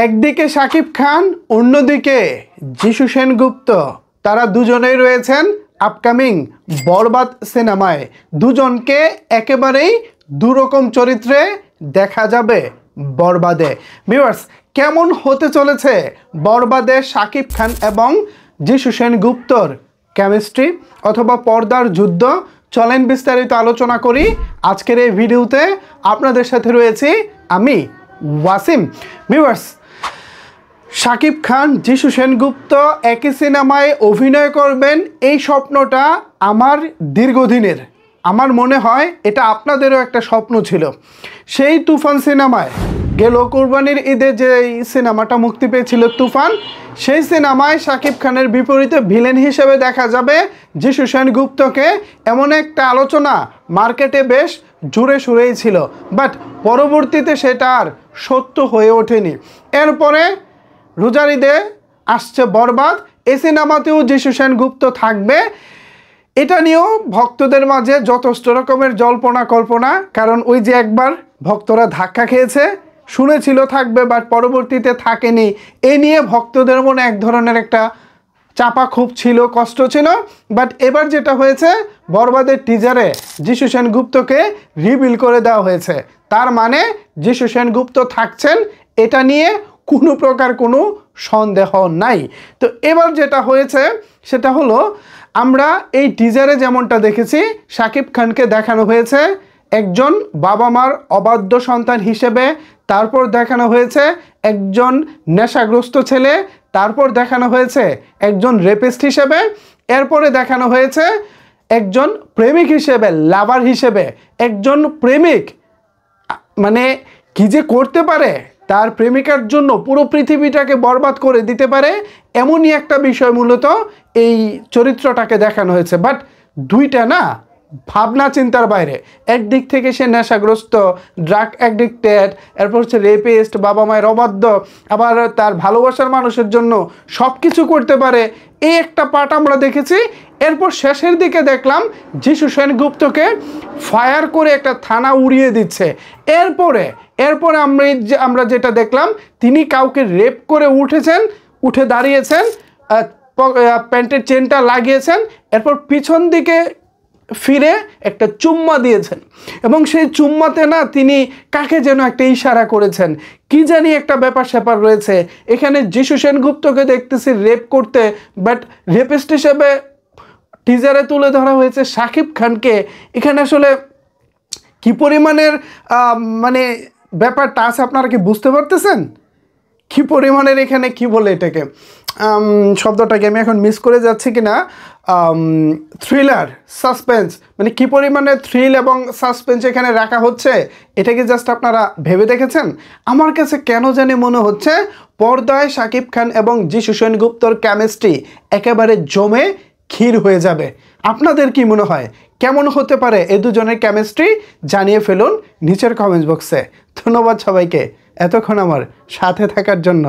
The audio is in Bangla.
একদিকে শাকিব খান, অন্যদিকে যিশু সেনগুপ্ত, তারা দুজনেই রয়েছেন আপকামিং বরবাদ সিনেমায়। দুজনকে একেবারেই দুরকম চরিত্রে দেখা যাবে বরবাদে। ভিউয়ার্স, কেমন হতে চলেছে বরবাদে শাকিব খান এবং যিশু সেনগুপ্তর কেমিস্ট্রি অথবা পর্দার যুদ্ধ? চলেন বিস্তারিত আলোচনা করি আজকের এই ভিডিওতে। আপনাদের সাথে রয়েছি আমি ওয়াসিম। ভিউয়ার্স, শাকিব খান, যিশু সেনগুপ্ত একই সিনেমায় অভিনয় করবেন, এই স্বপ্নটা আমার দীর্ঘদিনের। আমার মনে হয় এটা আপনাদেরও একটা স্বপ্ন ছিল। সেই তুফান সিনেমায় গেল কোরবানির ঈদে যে সিনেমাটা মুক্তি পেয়েছিল তুফান, সেই সিনেমায় শাকিব খানের বিপরীতে ভিলেন হিসেবে দেখা যাবে যিশু সেনগুপ্তকে। এমন একটা আলোচনা মার্কেটে বেশ জোরে সুরেই ছিল, বাট পরবর্তীতে সেটা আর সত্য হয়ে ওঠেনি। এরপরে রোজার ঈদে আসছে বরবাদ, এই সিনেমাতেও যিশু সেনগুপ্ত থাকবে। এটা নিয়েও ভক্তদের মাঝে যথেষ্ট রকমের জল্পনা কল্পনা, কারণ ওই যে একবার ভক্তরা ধাক্কা খেয়েছে, শুনেছিল থাকবে বাট পরবর্তীতে থাকেনি। এ নিয়ে ভক্তদের মনে এক ধরনের একটা চাপা ক্ষোভ ছিল, কষ্ট ছিল। বাট এবার যেটা হয়েছে, বরবাদের টিজারে যিশু সেনগুপ্তকে রিভিল করে দেওয়া হয়েছে। তার মানে যিশু সেনগুপ্ত থাকছেন, এটা নিয়ে কোনো প্রকার কোনো সন্দেহ নাই। তো এবার যেটা হয়েছে সেটা হলো, আমরা এই টিজারে যেমনটা দেখেছি, শাকিব খানকে দেখানো হয়েছে একজন বাবা মার অবাধ্য সন্তান হিসেবে, তারপর দেখানো হয়েছে একজন নেশাগ্রস্ত ছেলে, তারপর দেখানো হয়েছে একজন রেপিস্ট হিসেবে, এরপরে দেখানো হয়েছে একজন প্রেমিক হিসেবে, লাভার হিসেবে। একজন প্রেমিক মানে কি যে করতে পারে, তার প্রেমিকার জন্য পুরো পৃথিবীটাকে বরবাদ করে দিতে পারে, এমনই একটা বিষয় মূলত এই চরিত্রটাকে দেখানো হয়েছে। বাট দুইটা না, ভাবনা চিন্তার বাইরে। একদিক থেকে সে নেশাগ্রস্ত, ড্রাগ অ্যাডিক্টেড, এরপর হচ্ছে রেপিস্ট, বাবা মায়ের অবাধ্য, আবার তার ভালোবাসার মানুষের জন্য সব কিছু করতে পারে, এই একটা পার্ট আমরা দেখেছি। এরপর শেষের দিকে দেখলাম যিশু সেনগুপ্তকে ফায়ার করে একটা থানা উড়িয়ে দিচ্ছে। এরপরে আমরা যেটা দেখলাম, তিনি কাউকে রেপ করে উঠে দাঁড়িয়েছেন, প্যান্টের চেনটা লাগিয়েছেন, এরপর পিছন দিকে ফিরে একটা চুম্মা দিয়েছেন, এবং সেই চুম্মাতে না তিনি কাকে যেন একটা ইশারা করেছেন, কি জানি একটা ব্যাপার স্যাপার রয়েছে এখানে। যিশু সেনগুপ্তকে দেখতেছি রেপ করতে, বাট রেপিস্ট হিসেবে টিজারে তুলে ধরা হয়েছে শাকিব খানকে। এখানে আসলে কি পরিমাণের মানে ব্যাপারটা আছে, আপনারা কি বুঝতে পারতেছেন? কি পরিমাণের এখানে কি বলে এটাকে, শব্দটাকে আমি এখন মিস করে যাচ্ছি কিনা, থ্রিলার, সাসপেন্স, মানে কি পরিমাণে থ্রিল এবং সাসপেন্স এখানে রাখা হচ্ছে, এটাকে জাস্ট আপনারা ভেবে দেখেছেন? আমার কাছে কেন জানি মনে হচ্ছে পর্দায় শাকিব খান এবং যিশু সেনগুপ্তর কেমিস্ট্রি একেবারে জমে ক্ষীর হয়ে যাবে। আপনাদের কি মনে হয় কেমন হতে পারে এই দুজনের কেমিস্ট্রি? জানিয়ে ফেলুন নিচের কমেন্টস বক্সে। ধন্যবাদ সবাইকে এতক্ষণ আমার সাথে থাকার জন্য।